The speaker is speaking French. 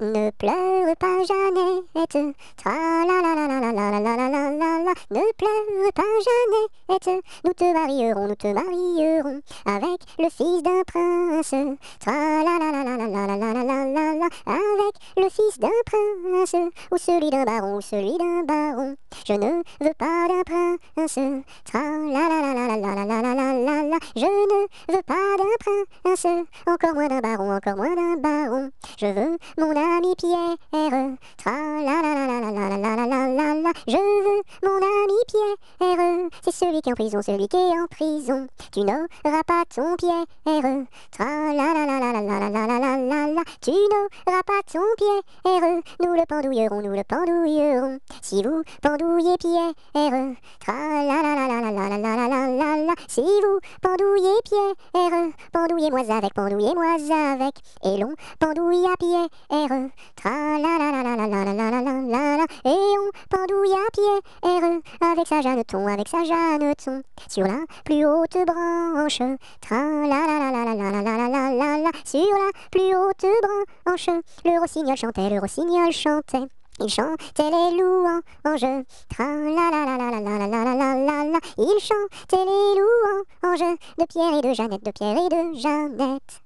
Ne pleure pas, Jeannette, tra la la la la la la la la la la la la. Ne pleure pas, Jeannette, nous te marierons avec le fils d'un prince. Tra la la la la la la la la la la la la. Avec le fils d'un prince, ou celui d'un baron, ou celui d'un baron. Je ne veux pas d'un prince. Tra la la la la la la la la la la la. Je ne veux pas d'un prince, encore moins d'un baron, encore moins d'un baron. Je veux mon ami Pierre, tra la la la la la la la la la la la. Je veux mon ami Pierre, c'est celui qui est en prison, celui qui est en prison. Tu n'auras pas ton Pierre, tra la la la la la la la la la la la. Tu n'auras pas ton Pierre, nous le pendouillerons, nous le pendouillerons. Si vous pendouillez Pierre, tra la la la la la la la la la la la. Si vous pendouillez Pierre, pendouillez-moi avec, et l'on pendouille à Pierre, tra la la la la la la la la la la la. Et on pendouille à Pierre, avec sa Jeanneton, sur la plus haute branche, tra la la la la la la la la la la la. Sur la plus haute branche, le rossignol chantait. Il chantait les louanges, tra la la la la la la la la la la la. Il chantait les louanges de Pierre et de Jeannette,